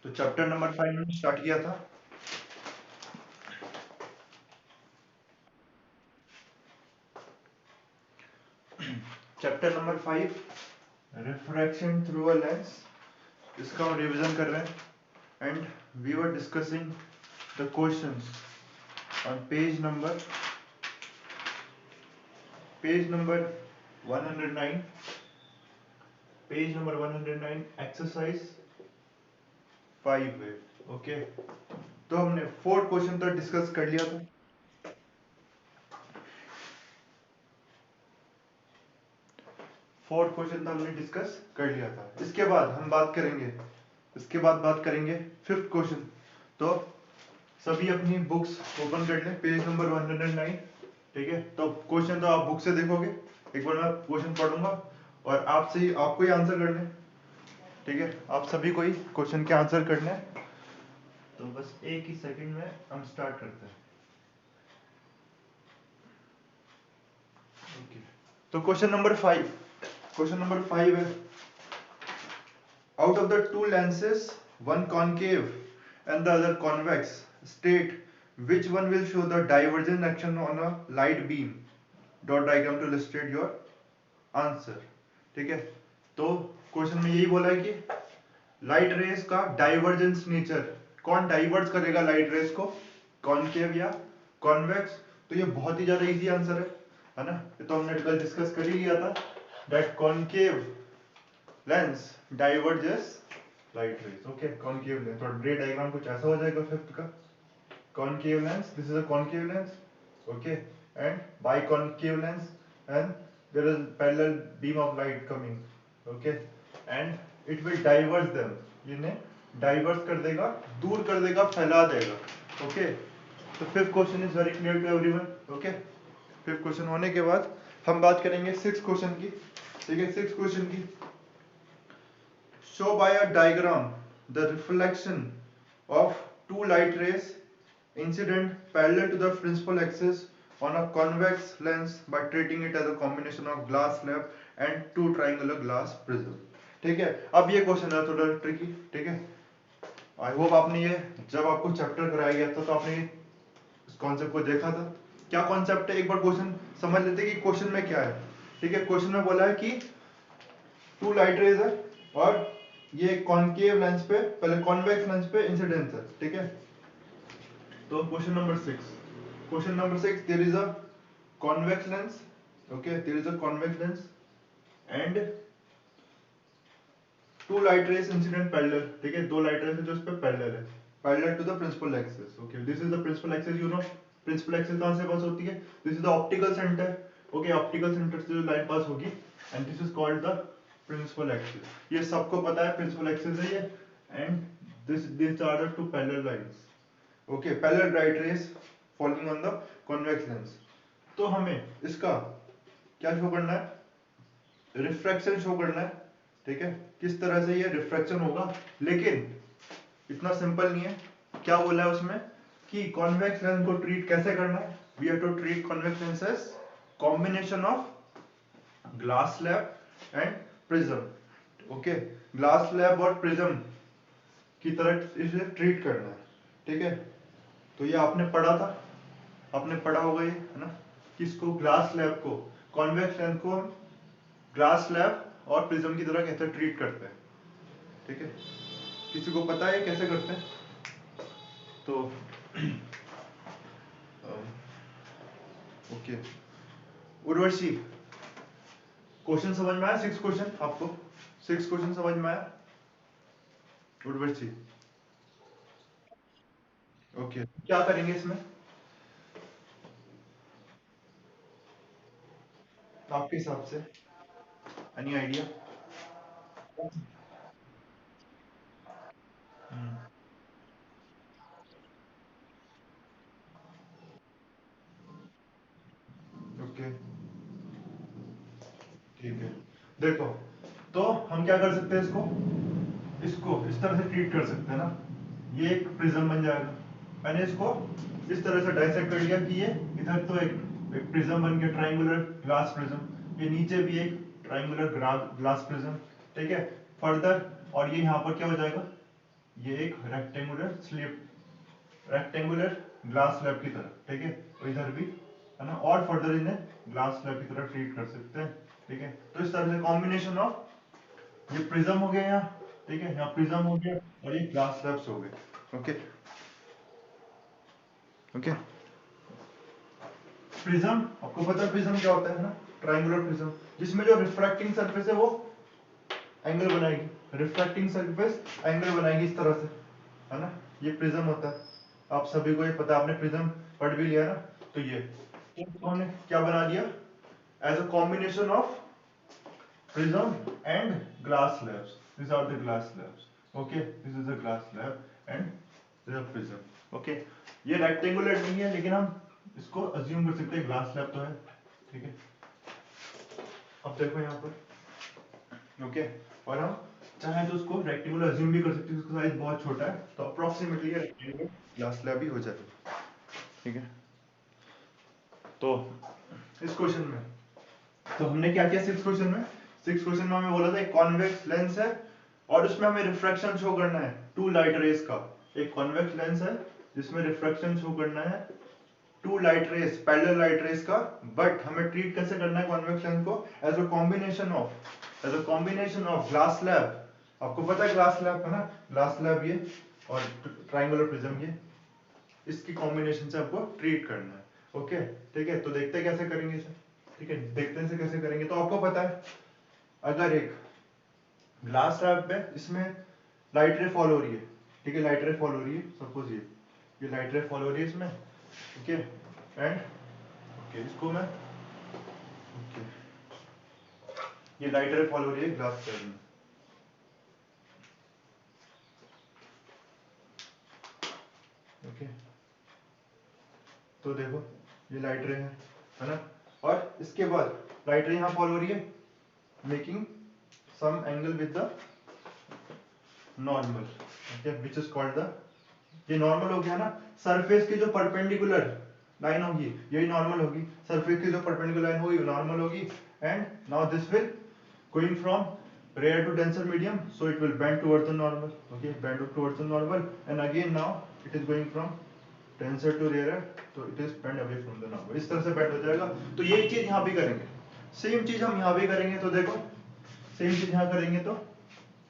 तो chapter number 5 में start किया था। Chapter number 5 refraction through a lens, इसका हम रिवीजन कर रहे हैं and we were discussing the questions on page number 109, exercise 5 है। ओके, तो हमने 4 क्वेश्चन तक डिस्कस कर लिया था। फोर्थ क्वेश्चन तो हमने डिस्कस कर लिया था। इसके बाद हम बात करेंगे फिफ्थ क्वेश्चन। तो सभी अपनी बुक्स ओपन कर लें, पेज नंबर 109। ठीक है, तो क्वेश्चन तो आप बुक से देखोगे, एक बार मैं क्वेश्चन पढ़ूंगा और आपको ही आंसर करने। ठीक है, आप सभी को ही क्वेश्चन के आंसर करने हैं। तो बस एक ही सेकंड में हम स्टार्ट करते हैं। ओके, तो क्वेश्चन नंबर 5 है, out of the two lenses, one concave and the other convex, state which one will show the divergent action on a light beam. Dot diagram to illustrate your answer. ठीक है, तो question में यही बोला है कि light rays का divergence nature, कौन डाइवर्ज करेगा लाइट रेस को, कॉनकेव या कॉन्वेक्स। तो ये बहुत ही ज्यादा इजी आंसर है ना, ये तो हमने कल डिस्कस कर ही लिया था, that concave lens diverges light rays. Okay, concave lens, तो रे डायग्राम कुछ ऐसा हो जाएगा फिफ्थ का। Concave lens, this is a concave lens, okay, and biconcave lens, and there is parallel beam of light coming, okay, and it will diverge them, इन्हें diverse कर देगा, दूर कर देगा, फैला देगा। ओके, तो fifth question is very clear to everyone. Okay, fifth question होने के बाद हम बात करेंगे सिक्स क्वेश्चन की। ठीक है, सिक्स क्वेश्चन की, show by a diagram the reflection of two light rays incident parallel to the principal axis on a convex lens by treating it as a combination of glass slab and two triangular glass prism. ठीक है, अब ये question है थोड़ा tricky. ठीक है, I hope आपने ये जब आपको चैप्टर कराया गया था तो आपने इस कॉन्सेप्ट को देखा था। क्या कॉन्सेप्ट है, एक बार क्वेश्चन समझ लेते हैं कि क्वेश्चन में क्या है। ठीक है, क्वेश्चन में बोला है कि टू लाइट रेज है और ये कॉनकेव लेंस पे, पहले कॉन्वेक्स लेंस पे इंसिडेंस है। ठीक है, तो question number 6, there is a convex lens, okay, there is a convex lens and two light rays incident parallel. ठीक है, दो लाइट रेज जो इस पे पैरेलल है, parallel to the principal axis. Okay, this is the principal axis, you know principal axis कहां से pass होती है, this is the optical centre. Okay, optical centre से जो लाइन पास होगी and this is called the principal axis. ये सबको पता है प्रिंसिपल एक्सिस है ये, and this are the two parallel lines. Okay, parallel light rays falling on the convex lens. तो हमें इसका क्या शो करना है, रिफ्रैक्शन शो करना है। ठीक है, किस तरह से ये रिफ्रैक्शन होगा, लेकिन इतना सिंपल नहीं है। क्या बोला है उसमें कि कॉन्वेक्स लेंस को ट्रीट कैसे करना है, we have to treat convex lens as combination of glass slab and prism. Okay, glass slab और प्रिज्म की तरह इसे ट्रीट करना है। ठीक है, तो ये आपने पढ़ा होगा ये, है ना, किसको, ग्लास स्लैब को, कॉन्वेक्स लेंस को हम ग्लास स्लैब और प्रिज्म की तरह कैसे ट्रीट करते हैं। ठीक है, किसी को पता है कैसे करते हैं? तो ओके, उर्वशी, क्वेश्चन समझ में आया? सिक्स क्वेश्चन आपको, सिक्स क्वेश्चन समझ में आया उर्वशी? ओके, क्या करेंगे इसमें आपके हिसाब से, एनी आइडिया? ओके, ठीक है, देखो, तो हम क्या कर सकते हैं, इसको इसको इस तरह से ट्रीट कर सकते हैं ना, ये एक प्रिज्म बन जाएगा। मैंने इसको इस तरह से डाइसेक्ट कर लिया कि ये इधर तो एक प्रिज्म बन गया, ट्राइंगुलर ग्लास प्रिज्म, ये नीचे भी एक ट्राइंगुलर ग्लास प्रिज्म। ठीक है, फर्दर, और ये यहाँ पर क्या हो जाएगा, ये एक रेक्टेंगुलर ग्लास स्लैब की तरह, ठीक है, और इधर भी है ना, और फर्दर इन्हें ग्लास स्लैब की तरह ट्रीट कर सकते हैं, ठीक है। तो इस तरह से कॉम्बिनेशन ऑफ ये प्रिज्म हो गया यहाँ, ठीक है, यहाँ प्रिज्म हो गया और ये ग्लास स्लैब्स हो गए। Okay okay. प्रिज्म, आपको पता है प्रिज्म क्या होता है ना, ट्रायंगुलर प्रिज्म, जिसमें जो रिफ्रैक्टिंग सरफेस है वो एंगल बनाएगी, रिफ्रैक्टिंग सरफेस एंगल बनाएगी इस तरह से, है ना, ये प्रिज्म होता है। आप सभी को ये पता है, आपने प्रिज्म पढ़ भी लिया ना। तो ये तो हमने क्या बना दिया, as a combination of prism and glass slabs. These are the glass slabs. Okay, this is a glass slab and this is a prism. Okay, ये rectangular नहीं है लेकिन हम इसको assume कर सकते हैं glass slab तो है, ठीक है। अब देखो यहाँ पर, ओके, और हम चाहे तो उसको रेक्टेंगुलर assume भी कर सकते हैं, उसका साइज बहुत छोटा है, तो अप्रोक्सीमेटली ये रेक्टेंगुलर ग्लास स्लैब ही हो जाएगा, ठीक है। तो इस क्वेश्चन में तो हमने क्या किया, सिक्स क्वेश्चन में हमें बोला था एक कॉन्वेक्स लेंस है और उसमें हमें रिफ्रैक्शन शो करना है टू लाइट रेज का। एक कॉन्वेक्स लेंस है जिसमें रिफ्रैक्शन शो करना है to light rays, parallel light rays का, बट हमें ट्रीट कैसे करना है कॉन्वेक्स लेंस को, as a combination of glass slab. आपको पता है ग्लास स्लैब है ना, ग्लास स्लैब ये और ट्रायंगुलर प्रिज्म ये, इसकी कॉम्बिनेशन से आपको ट्रीट करना है। ओके, ठीक है, तो देखते हैं कैसे करेंगे इसे, ठीक है, देखते हैं इसे कैसे करेंगे। तो आपको पता है अगर एक ग्लास स्लैब है इसमें लाइट रे फॉल हो रही है, ठीक है, लाइट रे फॉल हो रही है, सपोज ये लाइट रे फॉल हो रही है इसमें, ओके, एंड ओके इसको मैं ओके, ये लाइट रे फॉल हो रही है ग्लास स्लैब में, ओके। तो देखो ये लाइट रे है ना, और इसके बाद लाइट रे यहाँ फॉल हो रही है, making some angle with the normal, okay, which is called the, ये नॉर्मल हो गया ना, सरफेस की जो परपेंडिकुलर लाइन होगी यही नॉर्मल होगी, सरफेस की जो परपेंडिकुलर लाइन होगी नॉर्मल होगी, and now this will going from rarer to denser medium, so it will bend towards the normal, okay, bend towards the normal, and again now it is going from denser to rarer, तो it is bend away from the normal, इस तरह से bend हो जाएगा। तो यही चीज यहाँ भी करेंगे, सेम चीज हम यहाँ भी करेंगे। तो देखो सेम चीज यहाँ करेंगे, तो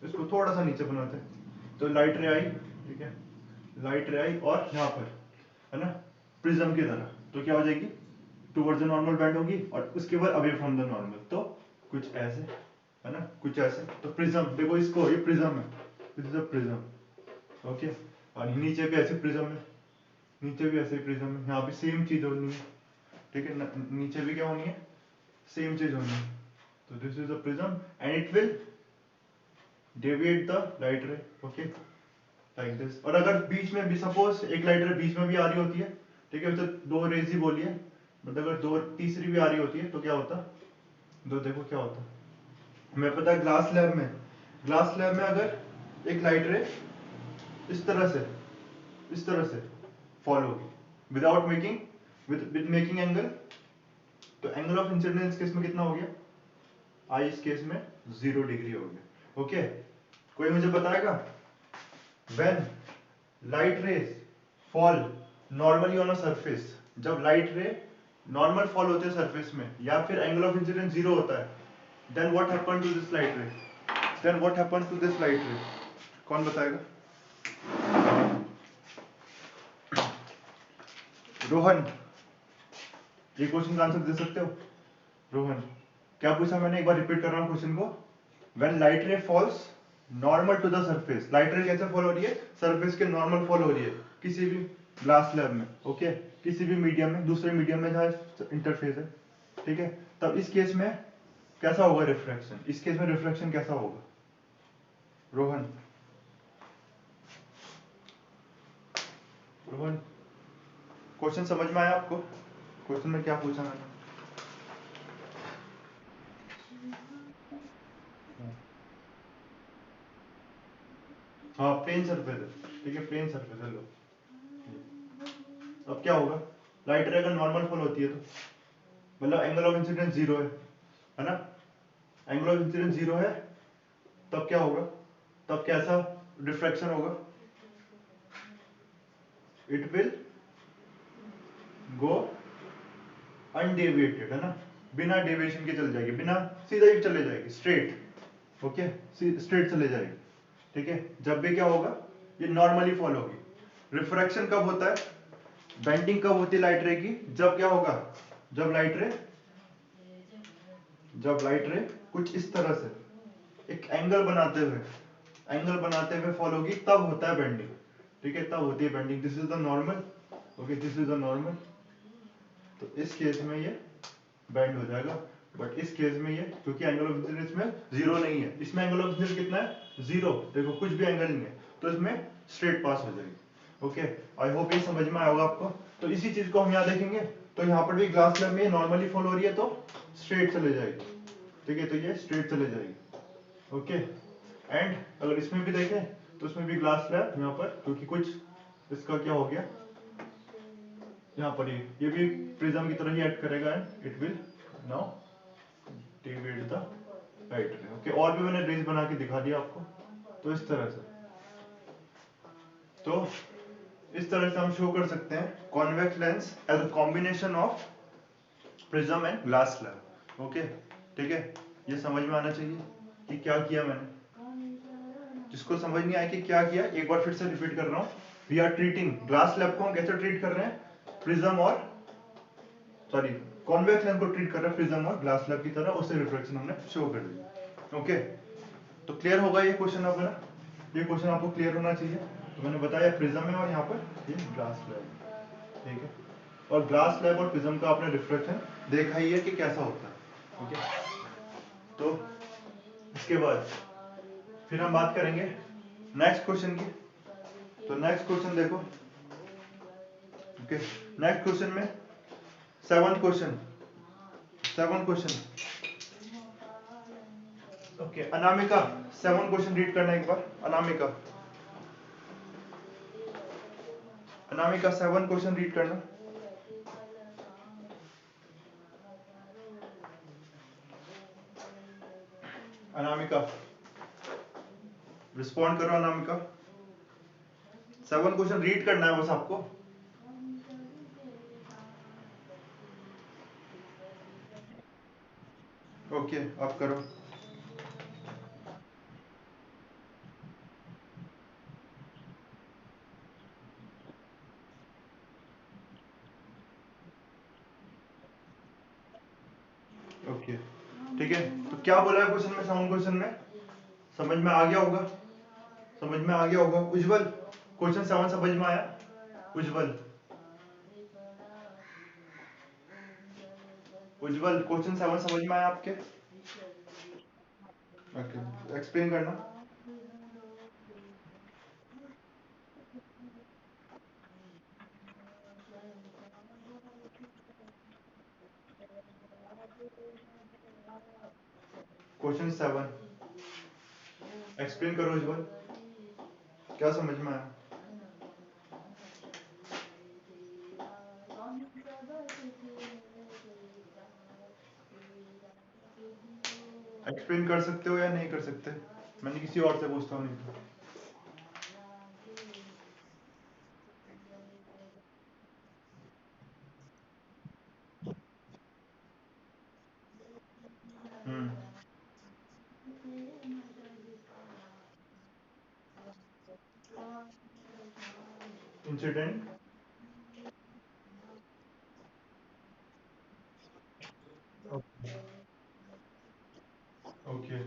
इसको थोड़ा सा नीचे बनाते हैं, तो लाइट रे आई, ठीक है, लाइट रे आई और यहाँ पर है ना प्रिज्म की तरह, तो क्या हो जाएगी, टुवर्ड्स द नॉर्मल बेंड होगी और उसके बाद अवे फ्रॉम द नॉर्मल, तो कुछ ऐसे है ना, कुछ ऐसे। तो प्रिज्म देखो, इसको ये प्रिज्म है, this is a prism, okay, और नीचे भी ऐसे प्रिज्म है, नीचे भी ऐसे प्रिज्म है, यहाँ भी सेम चीज होनी है, ठीक है, नीचे भी क्या होनी है, सेम चीज होनी है। तो this is a prism and it will deviate the light रे, ओके, लाइक दिस। और अगर बीच में भी सपोज एक लाइट रे बीच में भी आ रही होती है, ठीक है, तो दो रेज ही बोलिए, मतलब अगर दो तीसरी भी आ रही होती है तो क्या होता, दो देखो क्या होता, हमें पता है ग्लास स्लैब में अगर एक लाइट रे इस तरह से फॉल होगी without making with making angle, तो एंगल ऑफ इंसिडेंस केस में कितना हो गया, आई इस केस में 0 डिग्री हो गया, ओके। कोई मुझे बताएगा when light rays fall normally on a surface, जब लाइट रे नॉर्मल फॉल होते हैं सरफेस में या फिर एंगल ऑफ इंसिडेंस 0 होता है, then what happened to this light ray, कौन बताएगा, रोहन, ये क्वेश्चन का आंसर दे सकते हो रोहन? क्या पूछा मैंने, एक बार रिपीट कर रहा हूँ क्वेश्चन को, when light ray falls normal to the surface, light ray कैसे फॉल हो रही है, सरफेस के नॉर्मल फॉल हो रही है किसी भी ग्लास स्लैब में, ओके, किसी भी मीडियम में, दूसरे मीडियम में जहाँ इंटरफेस है, ठीक है, तब इस केस में कैसा होगा रिफ्रैक्शन, इस केस में रिफ्रैक्शन कैसा होगा रोहन? रोहन, क्वेश्चन समझ में आया आपको, क्वेश्चन में क्या पूछा मैंने? हाँ प्लेन सरफेस है, ठीक है, प्लेन सरफेस है, लो। अब क्या होगा, लाइट रे अगर नॉर्मल फॉल होती है तो मतलब एंगल ऑफ इंसिडेंस 0 है ना, एंगल ऑफ इंसिडेंस 0 है, तब क्या होगा, तब कैसा रिफ्रैक्शन होगा, इट विल गो अनडेविएटेड, है ना, बिना डेविएशन के चल जाएगी, बिना सीधा ही चले जाएगी, स्ट्रेट। ओके, स्ट्रेट चले जाएगी, ठीक है। जब भी क्या होगा, ये नॉर्मली फॉल होगी। रिफ्रैक्शन कब होता है, बेंडिंग कब होती है लाइट रे की, जब क्या होगा, जब लाइट रे कुछ इस तरह से एक एंगल बनाते हुए फॉल होगी, तब होता है बेंडिंग, ठीक है, तब होती है bending. This is the normal, okay, this is the normal. तो इस केस में ये बेंड हो जाएगा, बट इस केस में ये, क्योंकि एंगल ऑफ इंसिडेंस में जीरो नहीं है, इसमें एंगल ऑफ इंसिडेंस कितना है, जीरो, देखो कुछ भी एंगल नहीं है, तो इसमें स्ट्रेट पास हो जाएगी। ओके, आई होप ये समझ में आया होगा आपको। तो इसी चीज को हम यहाँ देखेंगे, तो यहाँ पर भी ग्लास स्लैब में नॉर्मली फॉल हो रही है तो स्ट्रेट चले जाएगी, ठीक है, तो ये स्ट्रेट चले जाएगी। ओके, एंड अगर इसमें भी देखें तो इसमें भी ग्लास स्लैब यहाँ पर, क्योंकि कुछ इसका क्या हो गया, यहाँ पर ये भी प्रिज्म की तरह ही एक्ट करेगा, and it will now deviate the light रे। ओके, और भी मैंने रेज बना के दिखा दिया आपको, तो इस तरह से, तो इस तरह से हम शो कर सकते हैं convex lens as a combination of prism and glass slab. Okay, ठीक है, ये समझ में आना चाहिए कि क्या किया मैंने। जिसको समझ नहीं आया कि क्या किया, एक बार फिर से रिपीट कर रहा हूँ। We are treating glass slab को, हम कैसे ट्रीट कर रहे हैं, प्रिज्म और सॉरी कॉन्वेक्स लेंस को ट्रीट कर रहे हैं प्रिज्म और ग्लास स्लैब की तरह, उससे रिफ्लेक्शन हमने शो कर दिया। ओके, तो क्लियर होगा ये क्वेश्चन अपना, ये क्वेश्चन आपको क्लियर होना चाहिए। तो मैंने बताया प्रिज्म है और यहाँ पर ये ग्लास स्लैब, ठीक है, और ग्लास स्लैब और प्रिज्म का आपने रिफ्लेक्शन देखा ही है कि कैसा होता है। ओके, तो इसके बाद फिर हम बात करेंगे नेक्स्ट क्वेश्चन की। तो नेक्स्ट क्वेश्चन देखो, ओके, नेक्स्ट क्वेश्चन में seventh question, okay, Anamika 7 question read करना एक बार। अनामिका 7 क्वेश्चन रीड करना। अनामिका रिस्पॉन्ड करो, अनामिका 7 क्वेश्चन रीड करना है बस आपको। ओके, आप करो। ओके, ठीक है, तो क्या बोला है क्वेश्चन में, 7 क्वेश्चन में समझ में आ गया होगा, उज्जवल क्वेश्चन 7 समझ में आया, उज्जवल क्वेश्चन 7 समझ में आया आपके। ओके, एक्सप्लेन करना। क्वेश्चन 7 एक्सप्लेन करो उज्जवल, क्या समझ में आया। एक्सप्लेन कर सकते हो या नहीं कर सकते, मैंने किसी और से पूछता हूँ नहीं तो। Incident, okay,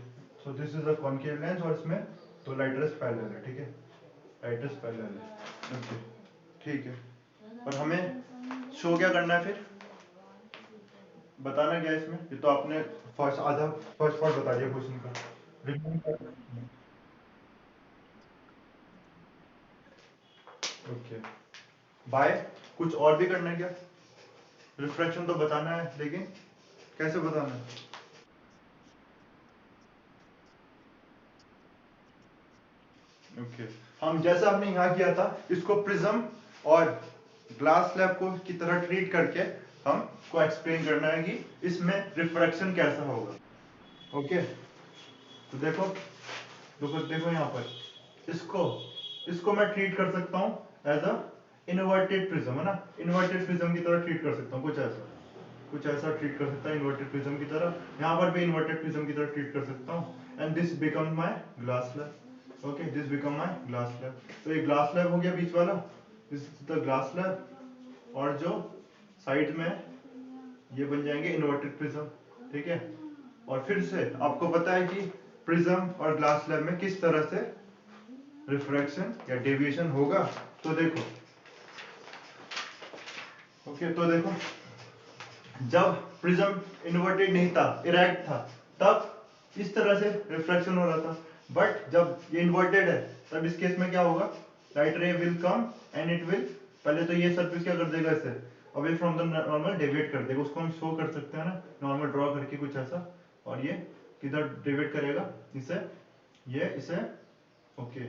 so this is a concave lens और इसमें तो लाइटरस पैरेलल है, ठीक है, लाइटरस पैरेलल है। ओके, ठीक है, और हमें शो क्या करना है फिर, बताना क्या है इसमें, ये तो आपने फर्स्ट पार्ट बता दिया क्वेश्चन का। ओके, बाय कुछ और भी करना है क्या, रिफ्रैक्शन तो बताना है, लेकिन कैसे बताना है। ओके, हम जैसा हमने यहाँ किया था, इसको प्रिज्म और ग्लास स्लैब को की तरह ट्रीट करके हमको एक्सप्लेन करना है कि इसमें रिफ्रैक्शन कैसा होगा। ओके, तो देखो यहाँ पर इसको इसको मैं ट्रीट कर सकता हूँ एज अ इन्वर्टेड प्रिज्म है ना, इन्वर्टेड प्रिज्म की तरह ट्रीट कर सकता हूँ, कुछ ऐसा ट्रीट कर सकता है इन्वर्टेड प्रिज्म की तरह, यहाँ पर भी इन्वर्टेड प्रिज्म की तरह ट्रीट कर सकता हूँ, and this become my glass slab. Okay, this become my glass slab. तो ये ग्लास स्लैब हो गया बीच वाला, this is the glass slab, और जो साइड में ये बन जाएंगे इन्वर्टेड प्रिज्म। ठीक है, और फिर से आपको पता है कि प्रिज्म और ग्लास स्लैब में किस तरह से रिफ्रैक्शन या डेविएशन होगा। तो देखो, ओके, तो देखो, जब प्रिज्म इन्वर्टेड नहीं था, इरेक्ट था, तब इस तरह से रिफ्रैक्शन हो रहा था, बट जब ये इन्वर्टेड है तब इस केस में क्या होगा, लाइट रे will come and it will, पहले तो ये सरफेस क्या कर देगा, इसे away from the normal deviate कर देगा, उसको हम शो कर सकते हैं ना नॉर्मल ड्रॉ करके कुछ ऐसा, और ये किधर डेविएट करेगा, इसे, ये इसे, okay,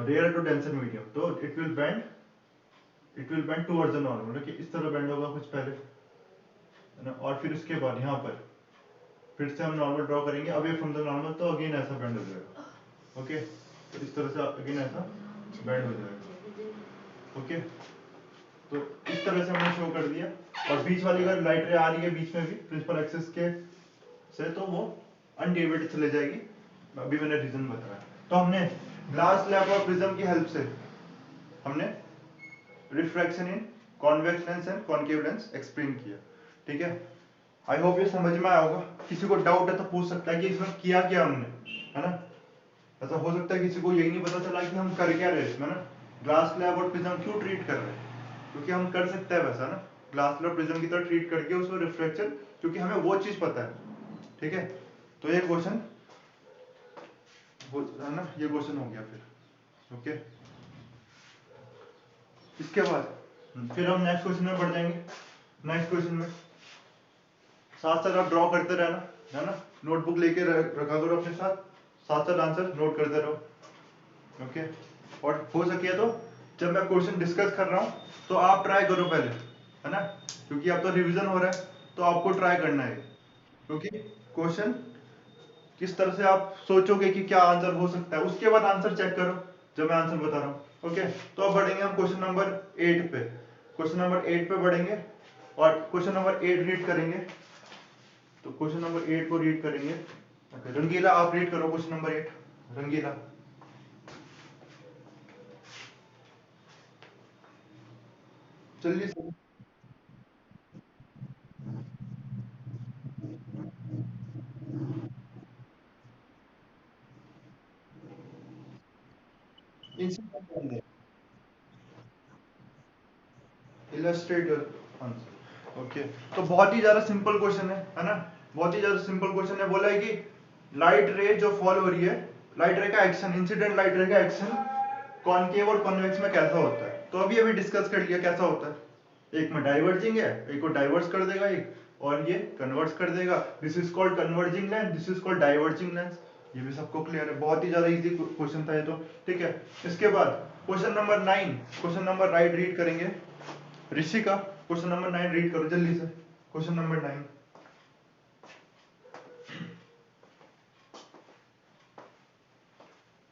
rarer to denser medium, तो it will bend towards the normal. Okay, इस तरह बेंड होगा कुछ पहले, है ना, और फिर उसके बाद यहाँ पर फिर से हम नॉर्मल ड्रॉ करेंगे अवे फ्रॉम द नॉर्मल, तो अगेन ऐसा बेंड हो जाएगा। ओके, तो इस तरह से अगेन ऐसा बेंड हो जाएगा। ओके, तो इस तरह से हमने शो कर दिया, और बीच वाली अगर लाइट रे आ रही है बीच में भी प्रिंसिपल एक्सिस के से, तो वो अनडेविएटेड चले जाएगी, अभी मैंने रीजन बताया। तो हमने ग्लास स्लैब और प्रिज्म की हेल्प से हमने refraction in convex lens and concave lens explain किया। ठीक है, आई होप ये समझ में आया होगा। किसी को डाउट है तो पूछ सकता है कि इसमें किया क्या हमने, है ना। ऐसा हो सकता है किसी को यही नहीं पता चला कि हम कर क्या रहे इसमें ना, ग्लास स्लैब और प्रिज्म क्यों ट्रीट कर रहे हैं, क्योंकि हम कर सकते हैं वैसा ना, ग्लास स्लैब प्रिज्म की तरह ट्रीट करके उसको रिफ्रैक्शन, क्योंकि हमें वो चीज पता है। ठीक है, तो ये क्वेश्चन है ना, ये क्वेश्चन हो गया फिर। ओके, इसके बाद फिर हम नेक्स्ट क्वेश्चन में बढ़ जाएंगे। नेक्स्ट क्वेश्चन में साथ साथ आप ड्रॉ करते रहना, है ना, नोटबुक लेके रखा करो अपने साथ, साथ साथ आंसर नोट करते रहो। ओके, और हो सके तो जब मैं क्वेश्चन डिस्कस कर रहा हूँ तो आप ट्राई करो पहले, है ना, क्योंकि अब तो रिवीजन हो रहा है, तो आपको ट्राई करना है, क्योंकि क्वेश्चन किस तरह से आप सोचोगे कि क्या आंसर हो सकता है, उसके बाद आंसर चेक करो जब मैं आंसर बता रहा हूँ। ओके, तो अब बढ़ेंगे हम क्वेश्चन नंबर 8 पे, क्वेश्चन नंबर 8 पे बढ़ेंगे, और क्वेश्चन नंबर 8 रीड करेंगे। तो क्वेश्चन नंबर 8 को रीड करेंगे। ओके, रंगीला आप रीड करो क्वेश्चन नंबर 8, रंगीला। जल्दी से। Illustrate your answer. ओके, तो बहुत ही ज्यादा सिंपल क्वेश्चन है ना, बहुत ही ज्यादा सिंपल क्वेश्चन है। बोला है कि लाइट रे जो फॉल हो रही है, लाइट रे का एक्शन, इंसिडेंट लाइट रे का एक्शन कॉनकेव और कॉन्वेक्स में कैसा होता है, तो अभी अभी डिस्कस कर लिया कैसा होता है। एक में डाइवर्जिंग है, एक को डाइवर्स कर देगा एक, और ये कन्वर्ट्स कर देगा, this is called converging lens, this is called diverging lens. ये भी सबको क्लियर है, बहुत ही ज्यादा इजी क्वेश्चन था ये तो। ठीक है, इसके बाद question number 9, question number right read करेंगे। ऋषिका क्वेश्चन नंबर 9 रीड करो जल्दी से, क्वेश्चन नंबर 9।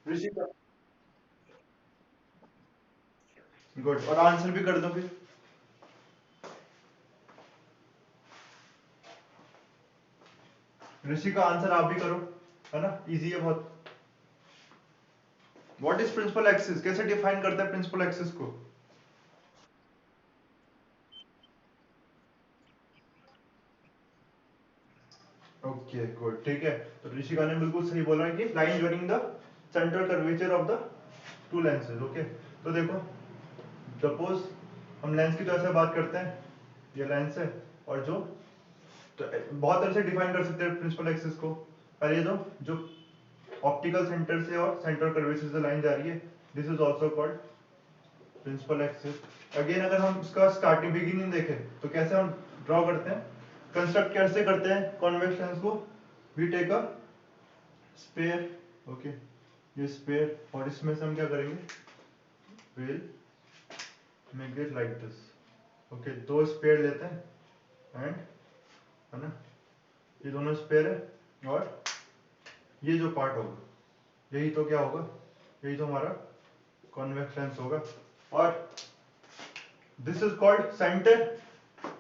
ऋषिका, गुड, और आंसर भी कर दो फिर। ऋषिका आंसर आप भी करो, है ना, इजी है बहुत। व्हाट इज प्रिंसिपल एक्सिस, कैसे डिफाइन करते हैं प्रिंसिपल एक्सिस को। ओके गुड, ठीक है, तो ऋषिका ने बिल्कुल सही बोला है कि line joining the central curvature of the to lenses. Okay, तो देखो, सपोज हम लेंस की तरह से बात करते हैं, ये लेंस है, और जो, तो बहुत तरह से डिफाइन कर सकते हैं प्रिंसिपल एक्सिस को। पहले तो जो ऑप्टिकल सेंटर से और सेंट्रल कर्वेचर से लाइन जा रही है, this is also called principal axis. Again अगर हम इसका स्टार्टिंग बिगिनिंग देखें तो कैसे हम ड्रॉ करते हैं, कंस्ट्रक्ट कैसे करते हैं कॉन्वेक्स लेंस को, we take a sphere. Okay, ये स्पेयर, और इसमें से हम क्या करेंगे, will make it like this. Okay, दो स्पेयर लेते हैं एंड, है ना, ये दोनों स्पेयर है, और ये जो पार्ट होगा, यही तो क्या होगा, यही तो हमारा कॉन्वेक्स लेंस होगा। और This is called center,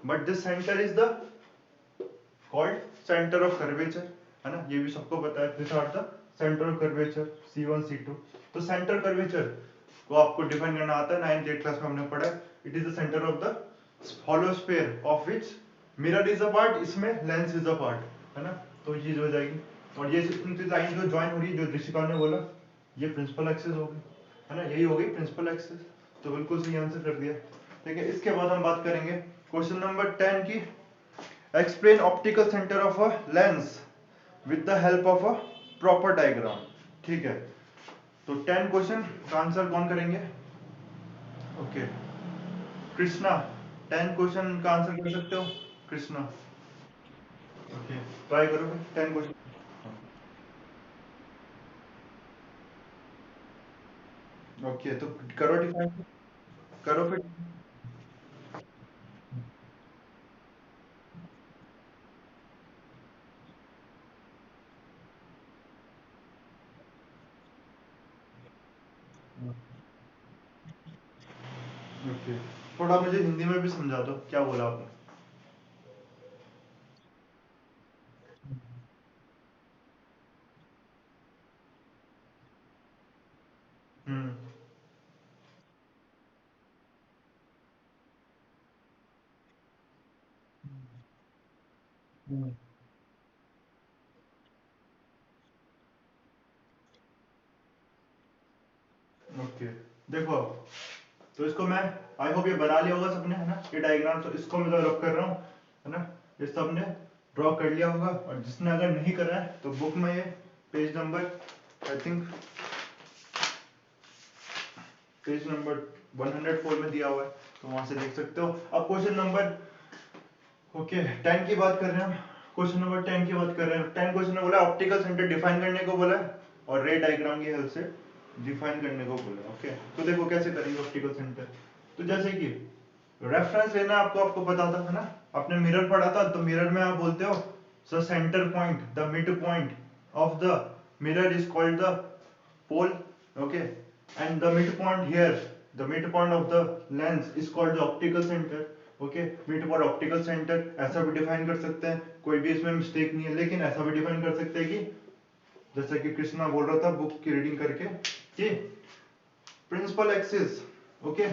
but this center is the called center of curvature, है ना, ये भी सबको पता है. These are the center of curvature C1 C2. तो center curvature को आपको डिफाइन करना आता है, 9th 8th क्लास में हमने पढ़ा है. It is the center of the hollow sphere of which mirror is a part, इसमें lens is a part, है ना. तो ये चीज हो जाएगी. और ये इनकी लाइन जो ज्वाइन हो रही है, जो ऋषिका ने बोला, ये प्रिंसिपल एक्सिस होगी, है ना, यही हो गई प्रिंसिपल एक्सिस. तो बिल्कुल सही आंसर कर दिया. ठीक है, इसके बाद हम बात करेंगे क्वेश्चन नंबर 10 की. Explain optical centre of a lens with the help of a proper diagram. ठीक है, तो 10 क्वेश्चन का आंसर कौन करेंगे? ओके, कृष्णा. 10 क्वेश्चन का आंसर कर सकते हो कृष्णा? ओके, ट्राई करो 10 क्वेश्चन. ओके, तो करो डिफाइन, करो फिर. ओके, थोड़ा मुझे हिंदी में भी समझा दो, क्या बोला आपने? हम्म. हम्म. ओके, देखो, तो इसको मैं, आई होप ये बना लिया होगा सबने, है ना, ये डायग्राम. तो इसको मैं रब कर रहा हूँ, है ना, ये सबने ड्रॉ कर लिया होगा. और जिसने अगर नहीं करा है तो बुक में ये page number, I think page number 104 में दिया हुआ है, तो वहां से देख सकते हो. अब क्वेश्चन नंबर, ओके, 10 की बात कर रहे हैं हम. क्वेश्चन नंबर 10 की बात कर रहे हैं. 10 क्वेश्चन ने बोला ऑप्टिकल सेंटर डिफाइन करने को बोला है, और रे डायग्राम की हेल्प से डिफाइन करने को बोला. ओके, तो देखो कैसे करेंगे ऑप्टिकल सेंटर. तो जैसे कि रेफरेंस लेना आपको, आपको पता था, है ना, आपने मिरर पढ़ा था. तो मिरर में आप बोलते हो so centre point, the mid point of the mirror is called the pole. Okay, and the midpoint here, the midpoint of the lens is called the optical center. Okay, midpoint optical center ऐसा भी define कर सकते हैं, कोई भी इसमें mistake नहीं है. लेकिन ऐसा भी डिफाइन कर सकते हैं कि जैसा कि कृष्णा बोल रहा था बुक की रीडिंग करके, कि principal axis. Okay,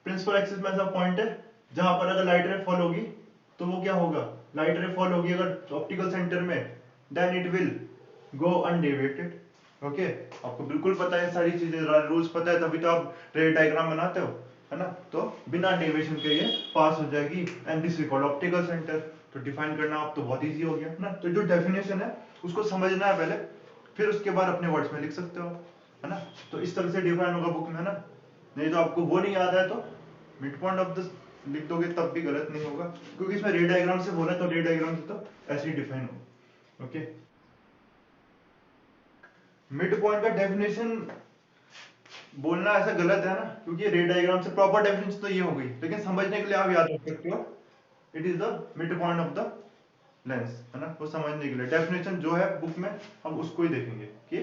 principal axis में ऐसा पॉइंट है जहां पर अगर लाइट रे फॉल होगी तो वो क्या होगा, लाइट रे फॉल होगी अगर ऑप्टिकल सेंटर में, then it will go undeviated. Okay, आपको बिल्कुल पता है सारी चीजें, रूल्स पता है, तभी तो आप रे डायग्राम बनाते हो, है ना. तो बिना डेविएशन के ये पास हो जाएगी, and this is called optical centre. तो डिफाइन करना आप तो बहुत इजी हो गया ना. तो जो डेफिनेशन है उसको समझना है पहले, फिर उसके बाद अपने वर्ड्स में लिख सकते हो, है ना. तो इस तरह से डिफाइन होगा बुक में, है ना. नहीं तो आपको वो नहीं याद है तो मिड पॉइंट ऑफ द लिख दोगे तब भी गलत नहीं होगा, क्योंकि इसमें रे डायग्राम से बोला, तो रे डायग्राम से तो ऐसे ही डिफाइन हो. ओके, मिड पॉइंट का डेफिनेशन बोलना ऐसा गलत है ना, क्योंकि रे डायग्राम से प्रॉपर डेफिनेशन तो ये हो गई, लेकिन समझने के लिए आप याद रख सकते हो it is the mid point of the lens, है ना. वो समझने के लिए डेफिनेशन जो है बुक में हम उसको ही देखेंगे, कि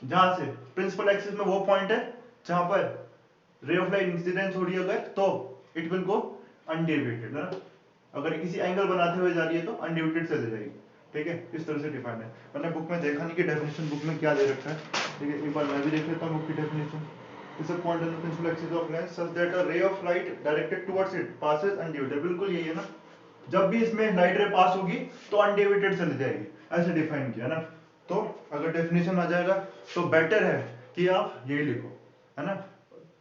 जहां से प्रिंसिपल एक्सिस में वो पॉइंट है जहां पर रे ऑफ लाइट इंसिडेंस हो रही है अगर, तो इट विल गो अनडेविएटेड, है ना. अगर किसी एंगल बनाते हुए जा रही है तो अनडेविएटेड चले जाएगी. ठीक है, इस तरह से डिफाइन है. मैंने बुक में देखा नहीं कि डेफिनेशन बुक में क्या दे रखा है. ठीक है, एक बार मैं भी देख लेता हूँ बुक की definition. Is a point on the principal axis of lens such that a ray of light directed towards it passes undeviated. बिल्कुल यही है ना, जब भी इसमें लाइट रे पास होगी तो अनडेविएटेड चली जाएगी, ऐसे डिफाइन किया ना. तो अगर डेफिनेशन आ जाएगा तो बेटर है कि आप ये लिखो, है ना.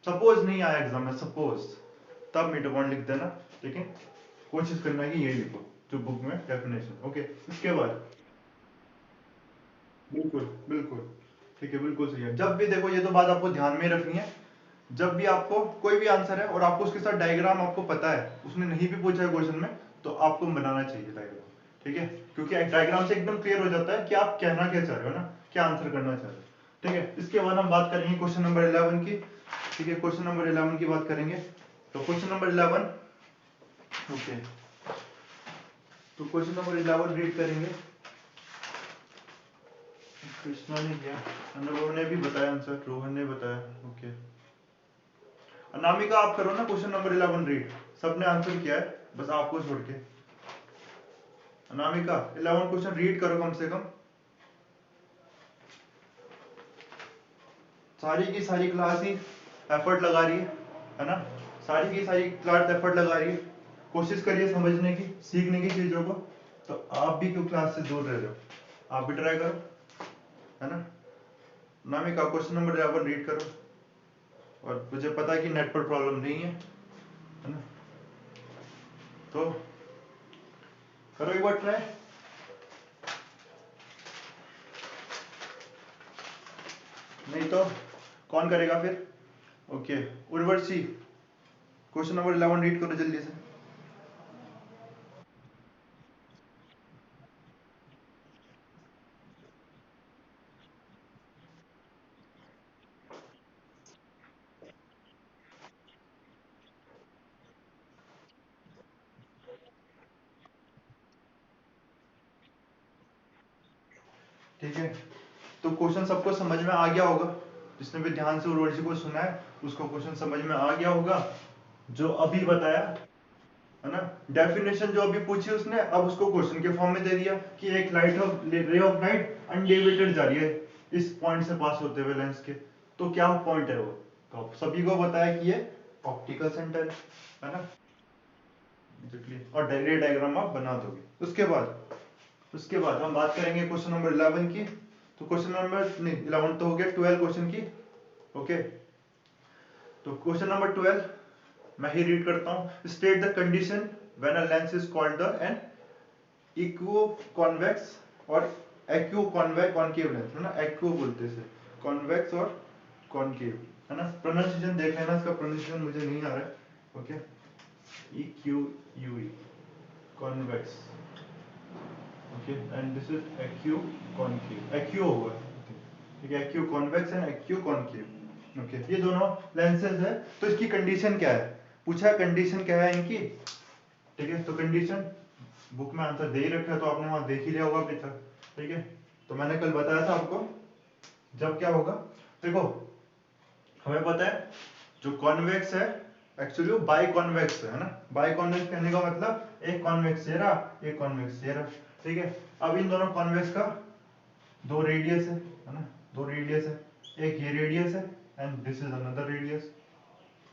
सपोज नहीं आया एग्जाम में, सपोज, तब मिड पॉइंट लिख देना, लेकिन कोशिश करना है कि यही लिखो जो बुक में डेफिनेशन. ओके, इसके बाद बिल्कुल बिल्कुल, ठीक है, बिल्कुल सही है. जब भी देखो, ये तो बात आपको ध्यान में रखनी है, जब भी आपको कोई भी आंसर है और आपको उसके साथ डायग्राम आपको पता है, उसने नहीं भी पूछा है क्वेश्चन में, तो आपको बनाना चाहिए डायग्राम. ठीक है, क्योंकि डायग्राम से एकदम क्लियर हो जाता है कि आप कहना क्या चाह रहे हो ना, क्या आंसर करना चाह रहे हो. ठीक है, इसके बाद हम बात करेंगे क्वेश्चन नंबर 11 की. ठीक है, क्वेश्चन नंबर 11 की बात करेंगे. तो क्वेश्चन नंबर 11, ओके, तो क्वेश्चन नंबर 11 रीड करेंगे. कृष्णा ने किया, अनुभव ने भी बताया आंसर, रोहन ने बताया. ओके, अनामिका आप करो ना क्वेश्चन नंबर 11 रीड, सबने आंसर किया है बस आपको छोड़ के। अनामिका 11 क्वेश्चन रीड करो कम से कम। सारी की सारी क्लास ही एफर्ट लगा रही है ना, सारी की सारी क्लास एफर्ट लगा रही है, कोशिश करिए समझने की, सीखने की चीजों को। तो आप भी क्यों क्लास से दूर रह रहे हो, आप भी ट्राई करो, है ना। अनामिका क्वेश्चन नंबर 11 रीड करो, और मुझे पता है कि नेट पर प्रॉब्लम नहीं है ना, तो करो एक बार ट्राई। नहीं तो कौन करेगा फिर। Okay Urvashi question number 11 read करो जल्दी से। ठीक है, तो क्वेश्चन सबको समझ में आ गया होगा, जिसने भी ध्यान से उर्वशी को सुना है उसको क्वेश्चन समझ में आ गया होगा, जो अभी बताया है ना। डेफिनेशन जो अभी पूछी उसने, अब उसको क्वेश्चन के फॉर्म में दे दिया कि एक लाइट ऑफ रे ऑफ लाइट अनडेविएटेड जा रही है इस पॉइंट से पास होते हुए लेंस के, तो क्या पॉइंट है वो, तो सभी को बताया कि ये ऑप्टिकल सेंटर है ना। एग्जैक्टली, और रे डायग्राम आप बना दोगे। उसके बाद हम बात करेंगे क्वेश्चन नंबर 11 की। तो क्वेश्चन नंबर नहीं 11 तो हो गया, 12 क्वेश्चन की। ओके, तो क्वेश्चन नंबर 12 मैं ही रीड करता हूँ। State the condition when a lens is called the an equi convex और एक्यू कॉनकेव लेंस, है ना, एक्यू बोलते हैं इसे, कॉन्वेक्स और कॉनकेव, है ना। प्रोनाउंसिएशन देख लेना, इसका प्रोनाउंसिएशन मुझे नहीं आ रहा है। Okay, E Q U E, convex, okay, and this is equi concave, equi होगा, ठीक है, equi convex and equi concave. Okay, ये दोनों लेंसेज है, तो इसकी कंडीशन क्या है, पूछा कंडीशन क्या है इनकी। ठीक है, तो कंडीशन बुक में आंसर दे ही रखा है, तो आपने वहां देख ही लिया होगा अभी तक। ठीक है, तो मैंने कल बताया था आपको, जब क्या होगा, देखो हमें पता है जो कॉन्वेक्स है एक्चुअली वो बाई कॉन्वेक्स है ना। बाई कॉन्वेक्स कहने का मतलब एक कॉन्वेक्स चेहरा, एक कॉन्वेक्स चेहरा। ठीक है, अब इन दोनों कॉन्वेक्स का दो रेडियस है ना, दो रेडियस है, एक ये रेडियस है and this is another radius,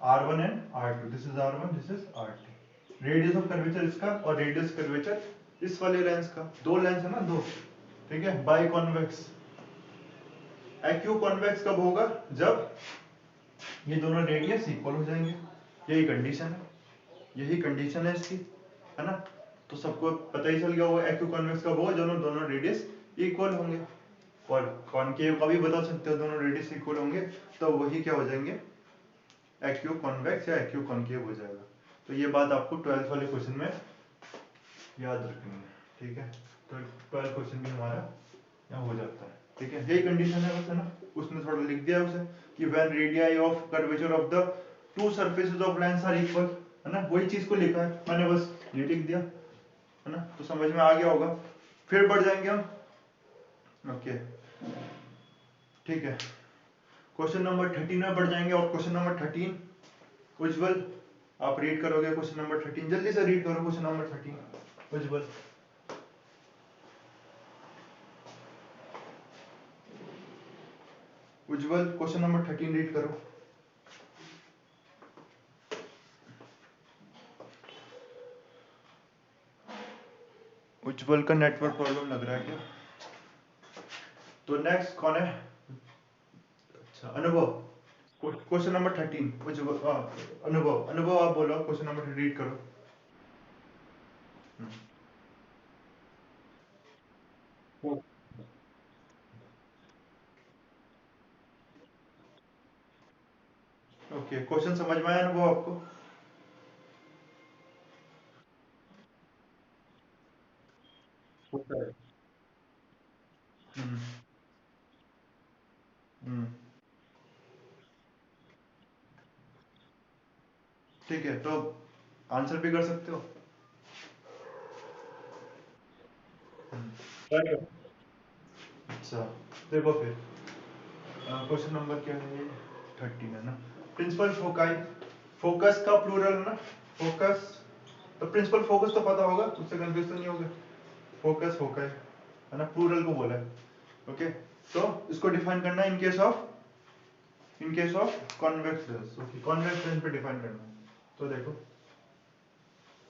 R1 and R2, this is R1, this is R2, radius of curvature इसका और रेडियस कर्वेचर इस वाले लेंस का, दो लेंस है ना, दो। ठीक है, बाई कॉन्वेक्स। एक्यू कॉन्वेक्स कब होगा, जब ये दोनों रेडियस इक्वल हो जाएंगे, यही कंडीशन है, यही कंडीशन है इसकी, है ना। तो सबको पता ही चल गया होगा एक्यू कॉन्वेक्स कब होगा, दोनों दोनों रेडियस इक्वल होंगे। और कॉनकेव का भी बता सकते हो, दोनों रेडियस इक्वल होंगे तो वही क्या हो जाएंगे, एक्यू कॉन्वेक्स या एक्यू कॉनकेव हो जाएगा। तो ये बात आपको 12th वाले क्वेश्चन में याद रखनी है। ठीक है, तो 12 क्वेश्चन भी हमारा यहाँ हो जाता है। ठीक है, यही कंडीशन है बस, है ना। उसने थोड़ा लिख दिया उसे कि when radii of curvature of the two surfaces of lens are equal, है ना, वही चीज को लिखा है मैंने, बस ये लिख दिया, है ना, तो समझ में आ गया होगा। फिर बढ़ जाएंगे हम। ओके, ठीक है, क्वेश्चन नंबर 13 में बढ़ जाएंगे, और क्वेश्चन नंबर 13 उज्जवल आप रीड करोगे। क्वेश्चन नंबर 13 जल्दी से रीड करो, क्वेश्चन नंबर 13 उज्जवल। उज्जवल क्वेश्चन नंबर 13 रीड करो। उज्जवल का नेटवर्क प्रॉब्लम लग रहा है क्या। तो नेक्स्ट कौन है, अच्छा अनुभव, क्वेश्चन नंबर 13 उज्जवल, अनुभव, अनुभव आप बोलो, क्वेश्चन नंबर 13 रीड करो। ओके, क्वेश्चन समझ में आया अनुभव आपको। होता है। हम्म हम्म, ठीक है, तो आंसर भी कर सकते हो। Try करो। अच्छा, देखो फिर क्वेश्चन नंबर क्या है, 13 है ना। प्रिंसिपल फोकाई, फोकस का प्लूरल है ना, फोकस, तो प्रिंसिपल फोकस तो पता होगा, उससे कंफ्यूज तो नहीं होगा, फोकस फोकाई है ना, प्लूरल को बोला है। ओके, तो इसको डिफाइन करना in case of convex lens. Okay, convex lens पे डिफाइन करना है। तो देखो,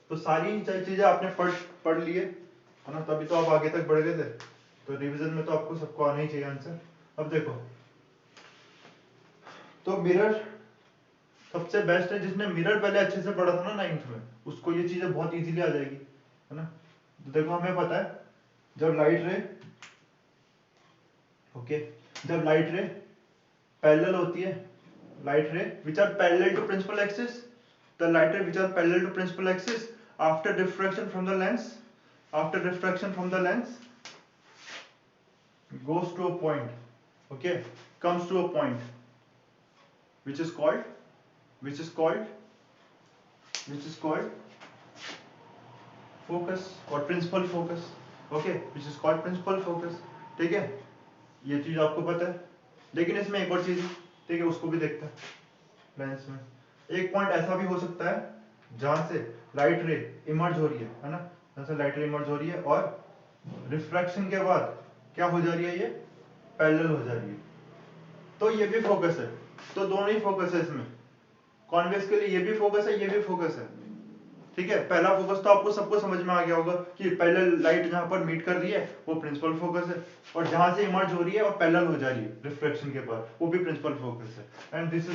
तो सारी चीजें आपने पढ़ लिए है ना, तभी तो आप आगे तक बढ़ गए थे। तो रिवीजन में तो आपको सबको आना ही चाहिए आंसर। अब देखो, तो मिरर सबसे बेस्ट है, जिसने मिरर पहले अच्छे से पढ़ा था ना 9th में, उसको ये चीजें बहुत इजीली आ जाएगी, है ना। तो देखो, हमें पता है जब लाइट रे, ओके, जब लाइट रे पैरेलल होती है, light ray which are parallel to principal axis, the light ray which are parallel to principal axis, after diffraction from the lens, goes to a point, okay, comes to a point which is called focus or principal focus, okay, which is called principal focus। ठीक है, ये चीज आपको पता है, लेकिन इसमें एक और चीज, ठीक है, उसको भी देखते हैं। लेंस में एक पॉइंट ऐसा भी हो सकता है जहां से लाइट रे इमर्ज हो रही है ना, जहां से लाइट रे इमर्ज हो रही है और रिफ्रैक्शन के बाद क्या हो जा रही है, ये पैरेलल हो जा रही है, तो ये भी फोकस है। तो दोनों ही फोकस है इसमें, कॉन्वेक्स के लिए ये भी फोकस है, ये भी फोकस है। ठीक है, पहला फोकस तो आपको सबको समझ में आ गया होगा कि पैरेलल लाइट जहां पर मीट कर रही है वो प्रिंसिपल फोकस है, और जहां से इमर्ज हो रही है और पैरेलल हो जा रही है रिफ्लेक्शन के बाद, वो भी प्रिंसिपल फोकस है। And this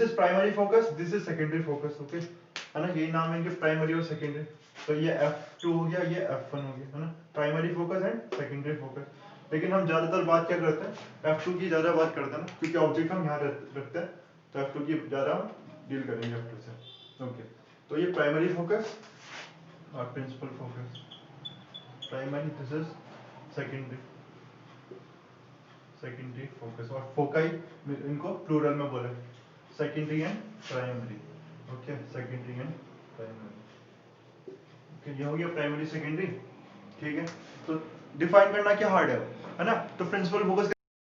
is primary focus, this is secondary focus. Okay, है ना, यही नाम है कि प्राइमरी और सेकेंडरी। तो ये F2 हो गया, ये F1 हो गया, है ना, primary focus and secondary focus. लेकिन हम ज्यादातर बात क्या करते हैं, F2 की ज्यादा बात करते हैं ना, क्योंकि ऑब्जेक्ट हम यहाँ रखते हैं, तो F2 की ज्यादा डील करेंगे F2 से। ओके, तो ये प्राइमरी फोकस और principal focus, primary, this is secondary focus, और फोकाई इनको प्लूरल में बोले, secondary and primary. Okay, secondary and primary. Okay, ये हो गया प्राइमरी सेकेंडरी। ठीक है, तो डिफाइन करना क्या हार्ड है ना, तो प्रिंसिपल फोकस